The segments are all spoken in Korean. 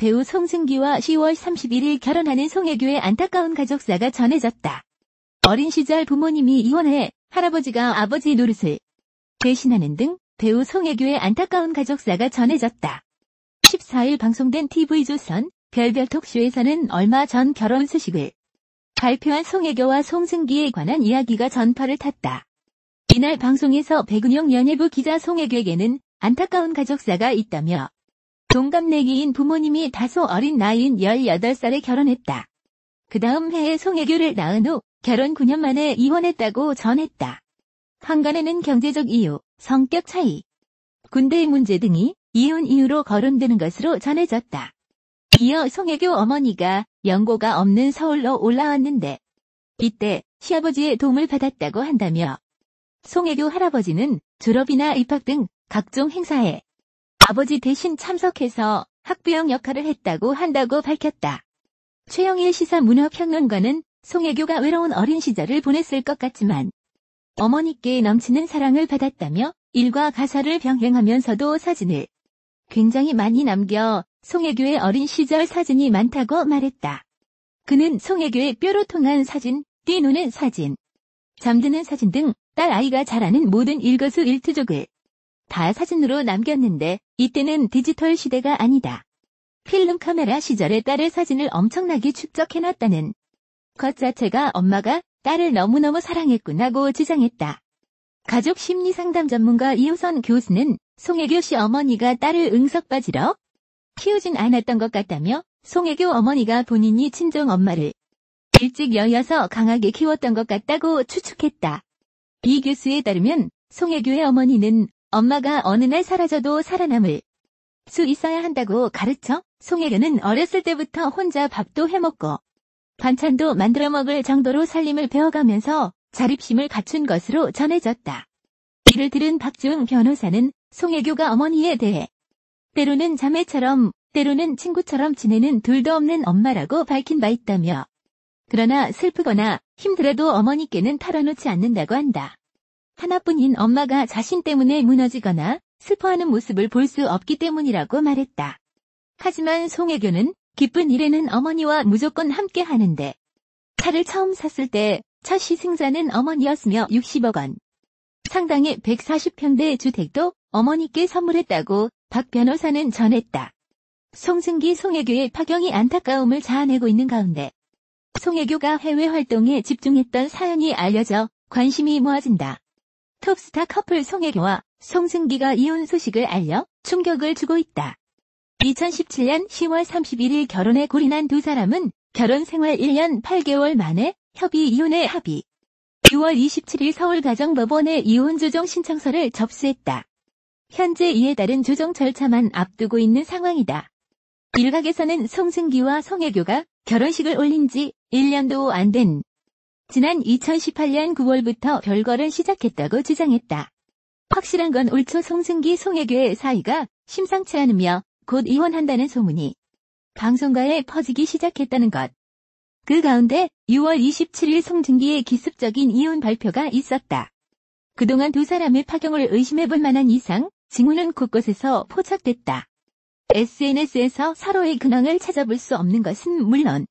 배우 송승기와 10월 31일 결혼하는 송혜교의 안타까운 가족사가 전해졌다. 어린 시절 부모님이 이혼해 할아버지가 아버지 노릇을 대신하는 등 배우 송혜교의 안타까운 가족사가 전해졌다. 14일 방송된 TV조선 별별 톡쇼에서는 얼마 전 결혼 소식을 발표한 송혜교와 송승기에 관한 이야기가 전파를 탔다. 이날 방송에서 백은영 연예부 기자 송혜교에게는 안타까운 가족사가 있다며 동갑내기인 부모님이 다소 어린 나이인 18살에 결혼했다. 그 다음 해에 송혜교를 낳은 후 결혼 9년 만에 이혼했다고 전했다. 한간에는 경제적 이유, 성격 차이, 군대의 문제 등이 이혼 이유로 거론되는 것으로 전해졌다. 이어 송혜교 어머니가 연고가 없는 서울로 올라왔는데 이때 시아버지의 도움을 받았다고 한다며 송혜교 할아버지는 졸업이나 입학 등 각종 행사에 아버지 대신 참석해서 학부형 역할을 했다고 한다고 밝혔다. 최영일 시사문화평론가는 송혜교가 외로운 어린 시절을 보냈을 것 같지만 어머니께 넘치는 사랑을 받았다며 일과 가사를 병행하면서도 사진을 굉장히 많이 남겨 송혜교의 어린 시절 사진이 많다고 말했다. 그는 송혜교의 뾰로통한 사진, 뛰노는 사진, 잠드는 사진 등 딸 아이가 자라는 모든 일거수일투족을 다 사진으로 남겼는데 이때는 디지털 시대가 아니다. 필름 카메라 시절의 딸의 사진을 엄청나게 축적해놨다는 것 자체가 엄마가 딸을 너무너무 사랑했구나고 주장했다. 가족 심리상담 전문가 이호선 교수는 송혜교 씨 어머니가 딸을 응석바지로 키우진 않았던 것 같다며 송혜교 어머니가 본인이 친정 엄마를 일찍 여여서 강하게 키웠던 것 같다고 추측했다. 이 교수에 따르면 송혜교의 어머니는 엄마가 어느 날 사라져도 살아남을 수 있어야 한다고 가르쳐 송혜교는 어렸을 때부터 혼자 밥도 해먹고 반찬도 만들어 먹을 정도로 살림을 배워가면서 자립심을 갖춘 것으로 전해졌다. 이를 들은 박주응 변호사는 송혜교가 어머니에 대해 때로는 자매처럼 때로는 친구처럼 지내는 둘도 없는 엄마라고 밝힌 바 있다며 그러나 슬프거나 힘들어도 어머니께는 털어놓지 않는다고 한다. 하나뿐인 엄마가 자신 때문에 무너지거나 슬퍼하는 모습을 볼 수 없기 때문이라고 말했다. 하지만 송혜교는 기쁜 일에는 어머니와 무조건 함께 하는데 차를 처음 샀을 때 첫 시승자는 어머니였으며 60억 원 상당의 140평대 주택도 어머니께 선물했다고 박 변호사는 전했다. 송승기 송혜교의 파경이 안타까움을 자아내고 있는 가운데 송혜교가 해외 활동에 집중했던 사연이 알려져 관심이 모아진다. 톱스타 커플 송혜교와 송승기가 이혼 소식을 알려 충격을 주고 있다. 2017년 10월 31일 결혼에 골인한 두 사람은 결혼 생활 1년 8개월 만에 협의 이혼에 합의. 6월 27일 서울가정법원에 이혼 조정 신청서를 접수했다. 현재 이에 따른 조정 절차만 앞두고 있는 상황이다. 일각에서는 송승기와 송혜교가 결혼식을 올린 지 1년도 안 된 지난 2018년 9월부터 별거를 시작했다고 주장했다. 확실한 건 올 초 송승기 송혜교의 사이가 심상치 않으며 곧 이혼한다는 소문이 방송가에 퍼지기 시작했다는 것. 그 가운데 6월 27일 송승기의 기습적인 이혼 발표가 있었다. 그동안 두 사람의 파경을 의심해볼 만한 이상 징후는 곳곳에서 포착됐다. SNS에서 서로의 근황을 찾아볼 수 없는 것은 물론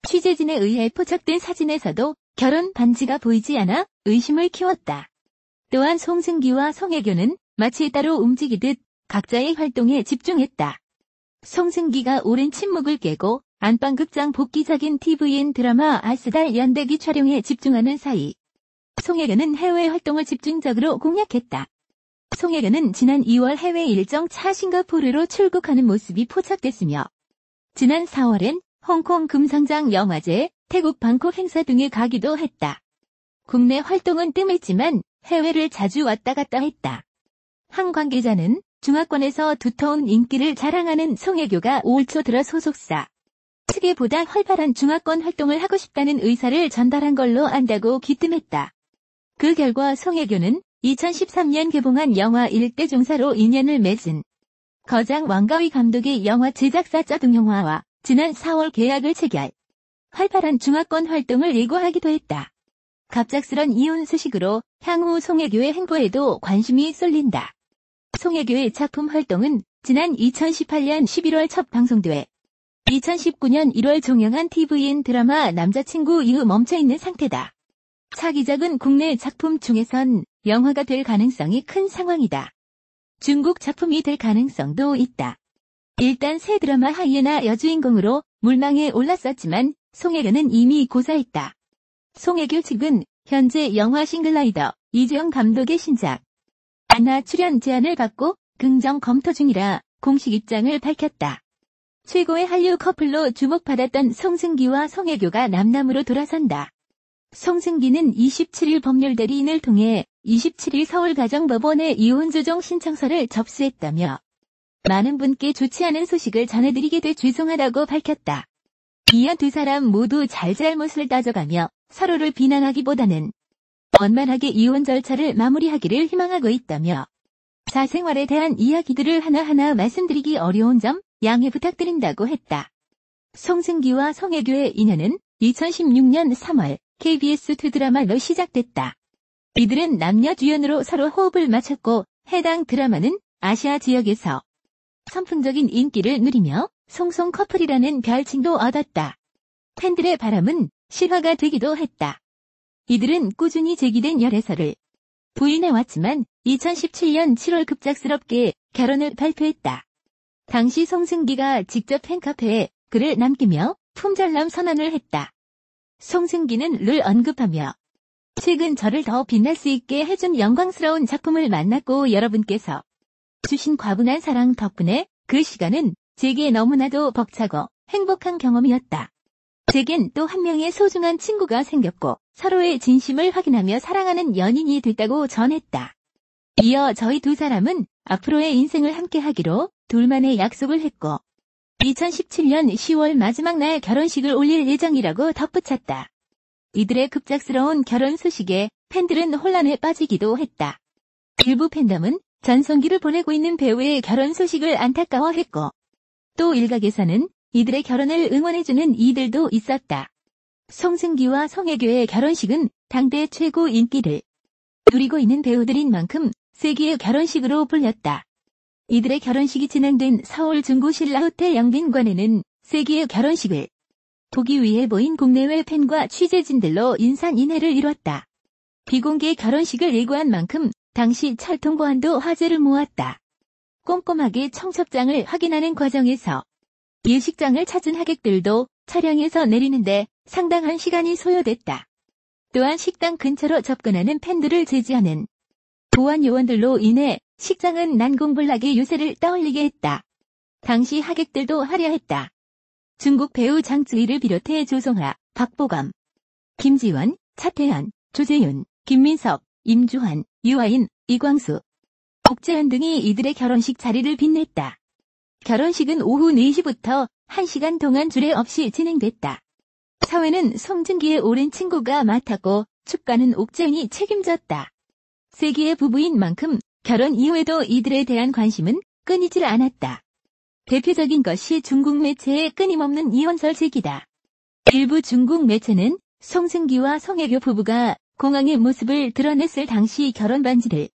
취재진에 의해 포착된 사진에서도 결혼 반지가 보이지 않아 의심을 키웠다. 또한 송승기와 송혜교는 마치 따로 움직이듯 각자의 활동에 집중했다. 송승기가 오랜 침묵을 깨고 안방극장 복귀작인 TVN 드라마 아스달 연대기 촬영에 집중하는 사이 송혜교는 해외 활동을 집중적으로 공략했다. 송혜교는 지난 2월 해외 일정 차 싱가포르로 출국하는 모습이 포착됐으며 지난 4월엔 홍콩 금성장 영화제, 태국 방콕 행사 등에 가기도 했다. 국내 활동은 뜸했지만 해외를 자주 왔다 갔다 했다. 한 관계자는 중화권에서 두터운 인기를 자랑하는 송혜교가 올 초 들어 소속사 측에 보다 활발한 중화권 활동을 하고 싶다는 의사를 전달한 걸로 안다고 귀뜸했다. 그 결과 송혜교는 2013년 개봉한 영화 일대종사로 인연을 맺은 거장 왕가위 감독의 영화 제작사 짜둥영화와 지난 4월 계약을 체결. 활발한 중화권 활동을 예고하기도 했다. 갑작스런 이혼 소식으로 향후 송혜교의 행보에도 관심이 쏠린다. 송혜교의 작품 활동은 지난 2018년 11월 첫 방송돼 2019년 1월 종영한 tvN 드라마 남자친구 이후 멈춰있는 상태다. 차기작은 국내 작품 중에선 영화가 될 가능성이 큰 상황이다. 중국 작품이 될 가능성도 있다. 일단 새 드라마 하이에나 여주인공으로 물망에 올랐었지만 송혜교는 이미 고사했다. 송혜교 측은 현재 영화 싱글라이더 이주영 감독의 신작 안나 출연 제안을 받고 긍정 검토 중이라 공식 입장을 밝혔다. 최고의 한류 커플로 주목받았던 송승기와 송혜교가 남남으로 돌아선다. 송승기는 27일 법률대리인을 통해 27일 서울가정법원에 이혼 조정 신청서를 접수했다며 많은 분께 좋지 않은 소식을 전해드리게 돼 죄송하다고 밝혔다. 이어 두 사람 모두 잘잘못을 따져가며 서로를 비난하기보다는 원만하게 이혼 절차를 마무리하기를 희망하고 있다며 사생활에 대한 이야기들을 하나하나 말씀드리기 어려운 점 양해 부탁드린다고 했다. 송승기와 송혜교의 인연은 2016년 3월 KBS2 드라마로 시작됐다. 이들은 남녀 주연으로 서로 호흡을 맞췄고 해당 드라마는 아시아 지역에서 선풍적인 인기를 누리며 송송 커플이라는 별칭도 얻었다. 팬들의 바람은 실화가 되기도 했다. 이들은 꾸준히 제기된 열애설을 부인해왔지만 2017년 7월 급작스럽게 결혼을 발표했다. 당시 송승기가 직접 팬카페에 글을 남기며 품절남 선언을 했다. 송승기는 를 언급하며 최근 저를 더 빛날 수 있게 해준 영광스러운 작품을 만났고 여러분께서 주신 과분한 사랑 덕분에 그 시간은 제게 너무나도 벅차고 행복한 경험이었다. 제겐 또 한 명의 소중한 친구가 생겼고 서로의 진심을 확인하며 사랑하는 연인이 됐다고 전했다. 이어 저희 두 사람은 앞으로의 인생을 함께하기로 둘만의 약속을 했고 2017년 10월 마지막 날 결혼식을 올릴 예정이라고 덧붙였다. 이들의 급작스러운 결혼 소식에 팬들은 혼란에 빠지기도 했다. 일부 팬덤은 전성기를 보내고 있는 배우의 결혼 소식을 안타까워했고 또 일각에서는 이들의 결혼을 응원해주는 이들도 있었다. 송승기와 송혜교의 결혼식은 당대 최고 인기를 누리고 있는 배우들인 만큼 세기의 결혼식으로 불렸다. 이들의 결혼식이 진행된 서울 중구 신라호텔 영빈관에는 세기의 결혼식을 보기 위해 모인 국내외 팬과 취재진들로 인산인해를 이뤘다. 비공개 결혼식을 예고한 만큼 당시 찰통보안도 화제를 모았다. 꼼꼼하게 청첩장을 확인하는 과정에서 예식장을 찾은 하객들도 차량에서 내리는데 상당한 시간이 소요됐다. 또한 식당 근처로 접근하는 팬들을 제지하는 보안 요원들로 인해 식장은 난공불락의 유세를 떠올리게 했다. 당시 하객들도 화려했다. 중국 배우 장쯔이를 비롯해 조성아, 박보검, 김지원, 차태현, 조재윤, 김민석, 임주환, 유아인, 이광수, 옥재현 등이 이들의 결혼식 자리를 빛냈다. 결혼식은 오후 4시부터 1시간 동안 주례 없이 진행됐다. 사회는 송승기의 오랜 친구가 맡았고 축가는 옥재현이 책임졌다. 세기의 부부인 만큼 결혼 이후에도 이들에 대한 관심은 끊이질 않았다. 대표적인 것이 중국 매체의 끊임없는 이혼설 제기다. 일부 중국 매체는 송승기와 송혜교 부부가 공항의 모습을 드러냈을 당시 결혼 반지를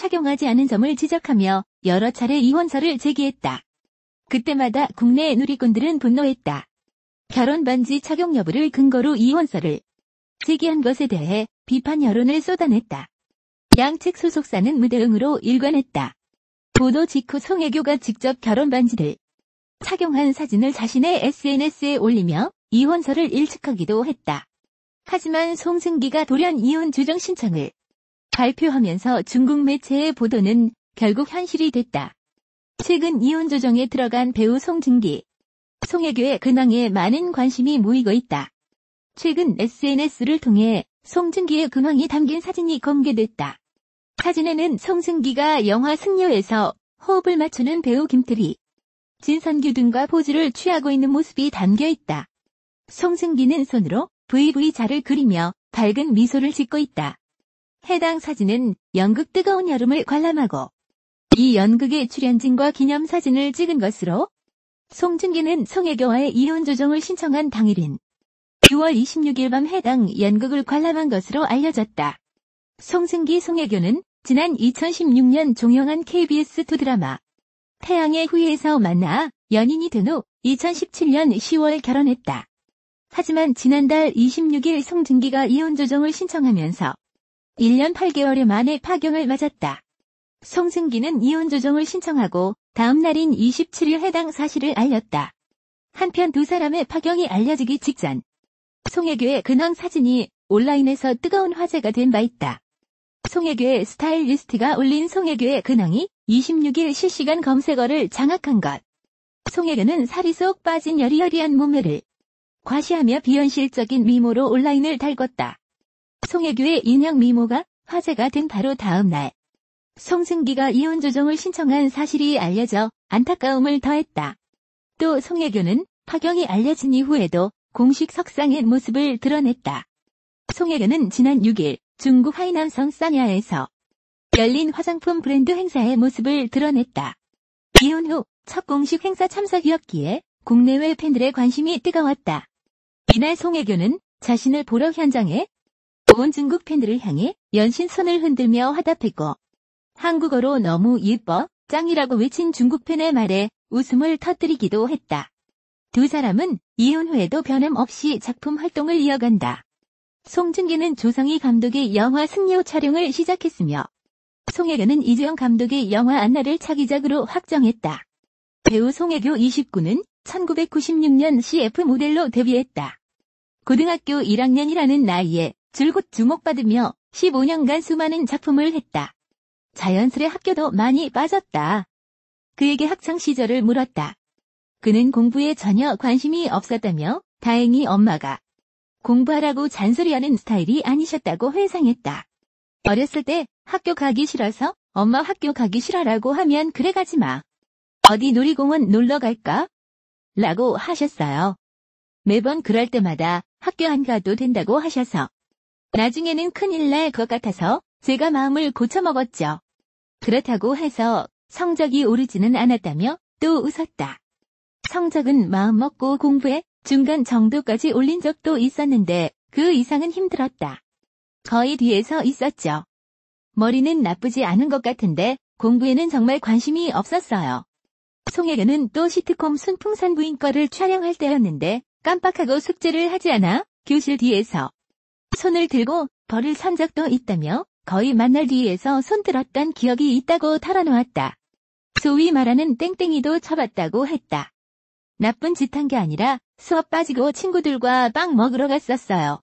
착용하지 않은 점을 지적하며 여러 차례 이혼설을 제기했다. 그때마다 국내 누리꾼들은 분노했다. 결혼 반지 착용 여부를 근거로 이혼설을 제기한 것에 대해 비판 여론을 쏟아냈다. 양측 소속사는 무대응으로 일관했다. 보도 직후 송혜교가 직접 결혼 반지를 착용한 사진을 자신의 SNS에 올리며 이혼설을 일축하기도 했다. 하지만 송승기가 돌연 이혼 조정 신청을 발표하면서 중국 매체의 보도는 결국 현실이 됐다. 최근 이혼 조정에 들어간 배우 송승기, 송혜교의 근황에 많은 관심이 모이고 있다. 최근 SNS를 통해 송승기의 근황이 담긴 사진이 공개됐다. 사진에는 송승기가 영화 승려에서 호흡을 맞추는 배우 김태리, 진선규 등과 포즈를 취하고 있는 모습이 담겨 있다. 송승기는 손으로 VV자를 그리며 밝은 미소를 짓고 있다. 해당 사진은 연극 뜨거운 여름을 관람하고 이 연극의 출연진과 기념사진을 찍은 것으로 송승기는 송혜교와의 이혼 조정을 신청한 당일인 6월 26일 밤 해당 연극을 관람한 것으로 알려졌다. 송승기, 송혜교는 지난 2016년 종영한 KBS2 드라마 태양의 후예에서 만나 연인이 된 후 2017년 10월 결혼했다. 하지만 지난달 26일 송중기가 이혼 조정을 신청하면서 1년 8개월 만에 파경을 맞았다. 송중기는 이혼 조정을 신청하고 다음 날인 27일 해당 사실을 알렸다. 한편 두 사람의 파경이 알려지기 직전 송혜교의 근황 사진이 온라인에서 뜨거운 화제가 된 바 있다. 송혜교의 스타일리스트가 올린 송혜교의 근황이 26일 실시간 검색어를 장악한 것. 송혜교는 살이 쏙 빠진 여리여리한 몸매를 과시하며 비현실적인 미모로 온라인을 달궜다. 송혜교의 인형 미모가 화제가 된 바로 다음 날 송중기가 이혼 조정을 신청한 사실이 알려져 안타까움을 더했다. 또 송혜교는 파경이 알려진 이후에도 공식 석상의 모습을 드러냈다. 송혜교는 지난 6일 중국 하이난성 사냐에서 열린 화장품 브랜드 행사의 모습을 드러냈다. 이혼 후 첫 공식 행사 참석이었기에 국내외 팬들의 관심이 뜨거웠다. 이날 송혜교는 자신을 보러 현장에 온 중국 팬들을 향해 연신 손을 흔들며 화답했고 한국어로 너무 예뻐 짱이라고 외친 중국 팬의 말에 웃음을 터뜨리기도 했다. 두 사람은 이혼 후에도 변함없이 작품 활동을 이어간다. 송중기는 조성희 감독의 영화 승려 촬영을 시작했으며 송혜교는 이주영 감독의 영화 안나를 차기작으로 확정했다. 배우 송혜교 29는 1996년 CF 모델로 데뷔했다. 고등학교 1학년이라는 나이에 줄곧 주목받으며 15년간 수많은 작품을 했다. 자연스레 학교도 많이 빠졌다. 그에게 학창시절을 물었다. 그는 공부에 전혀 관심이 없었다며 다행히 엄마가 공부하라고 잔소리하는 스타일이 아니셨다고 회상했다. 어렸을 때 학교 가기 싫어서 엄마 학교 가기 싫어라고 하면 그래 가지 마. 어디 놀이공원 놀러 갈까? 라고 하셨어요. 매번 그럴 때마다 학교 안 가도 된다고 하셔서 나중에는 큰일 날 것 같아서 제가 마음을 고쳐먹었죠. 그렇다고 해서 성적이 오르지는 않았다며 또 웃었다. 성적은 마음먹고 공부해 중간 정도까지 올린 적도 있었는데 그 이상은 힘들었다. 거의 뒤에서 있었죠. 머리는 나쁘지 않은 것 같은데 공부에는 정말 관심이 없었어요. 송혜교는 또 시트콤 순풍산부인과를 촬영할 때였는데 깜빡하고 숙제를 하지 않아 교실 뒤에서 손을 들고 벌을 선 적도 있다며 거의 만날 뒤에서 손들었던 기억이 있다고 털어놓았다. 소위 말하는 땡땡이도 쳐봤다고 했다. 나쁜 짓 한 게 아니라 수업 빠지고 친구들과 빵 먹으러 갔었어요.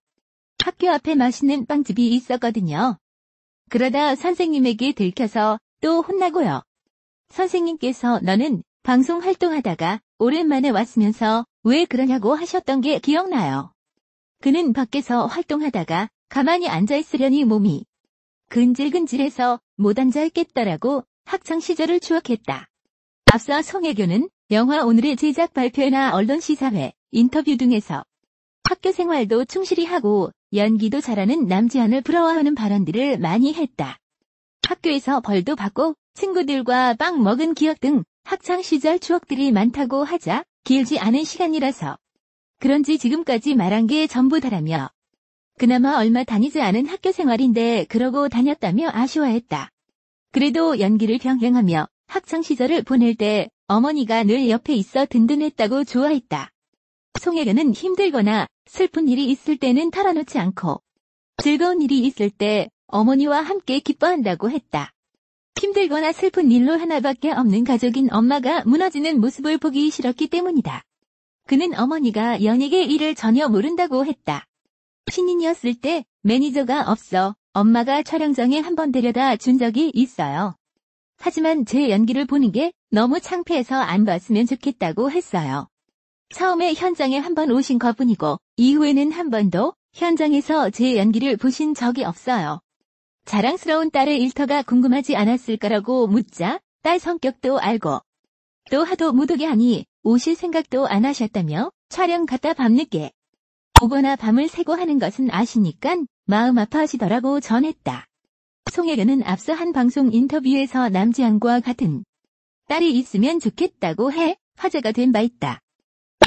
학교 앞에 맛있는 빵집이 있었거든요. 그러다 선생님에게 들켜서 또 혼나고요. 선생님께서 너는 방송 활동하다가 오랜만에 왔으면서 왜 그러냐고 하셨던 게 기억나요. 그는 밖에서 활동하다가 가만히 앉아있으려니 몸이 근질근질해서 못 앉아있겠더라고 학창시절을 추억했다. 앞서 송혜교는 영화 오늘의 제작 발표나 언론 시사회, 인터뷰 등에서 학교 생활도 충실히 하고 연기도 잘하는 남지현을 부러워하는 발언들을 많이 했다. 학교에서 벌도 받고 친구들과 빵 먹은 기억 등 학창시절 추억들이 많다고 하자 길지 않은 시간이라서 그런지 지금까지 말한 게 전부다라며 그나마 얼마 다니지 않은 학교 생활인데 그러고 다녔다며 아쉬워했다. 그래도 연기를 병행하며 학창시절을 보낼 때 어머니가 늘 옆에 있어 든든했다고 좋아했다. 송혜교는 힘들거나 슬픈 일이 있을 때는 털어놓지 않고 즐거운 일이 있을 때 어머니와 함께 기뻐한다고 했다. 힘들거나 슬픈 일로 하나밖에 없는 가족인 엄마가 무너지는 모습을 보기 싫었기 때문이다. 그는 어머니가 연예계 일을 전혀 모른다고 했다. 신인이었을 때 매니저가 없어 엄마가 촬영장에 한번 데려다 준 적이 있어요. 하지만 제 연기를 보는 게 너무 창피해서 안 봤으면 좋겠다고 했어요. 처음에 현장에 한번 오신 것뿐이고 이후에는 한 번도 현장에서 제 연기를 보신 적이 없어요. 자랑스러운 딸의 일터가 궁금하지 않았을 거라고 묻자 딸 성격도 알고 또 하도 못 오게 하니 오실 생각도 안 하셨다며 촬영 갔다 밤늦게 오거나 밤을 새고 하는 것은 아시니깐 마음 아파하시더라고 전했다. 송혜교는 앞서 한 방송 인터뷰에서 남지현과 같은 딸이 있으면 좋겠다고 해 화제가 된 바 있다.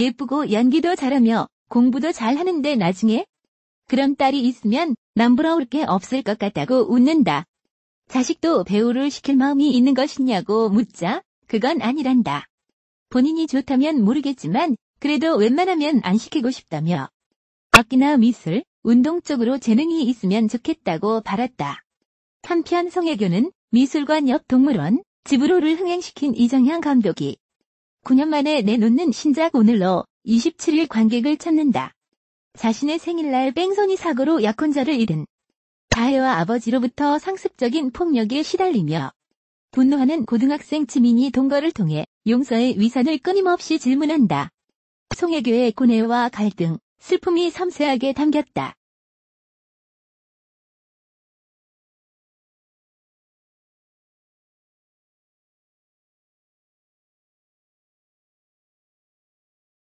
예쁘고 연기도 잘하며 공부도 잘하는데 나중에 그런 딸이 있으면 남 부러울 게 없을 것 같다고 웃는다. 자식도 배우를 시킬 마음이 있는 것이냐고 묻자 그건 아니란다. 본인이 좋다면 모르겠지만 그래도 웬만하면 안 시키고 싶다며 악기나 미술, 운동 쪽으로 재능이 있으면 좋겠다고 바랐다. 한편 송혜교는 미술관 옆 동물원, 집으로를 흥행시킨 이정향 감독이 9년 만에 내놓는 신작 오늘로 27일 관객을 찾는다. 자신의 생일날 뺑소니 사고로 약혼자를 잃은 다혜와 아버지로부터 상습적인 폭력에 시달리며 분노하는 고등학생 지민이 동거를 통해 용서의 위산을 끊임없이 질문한다. 송혜교의 고뇌와 갈등, 슬픔이 섬세하게 담겼다.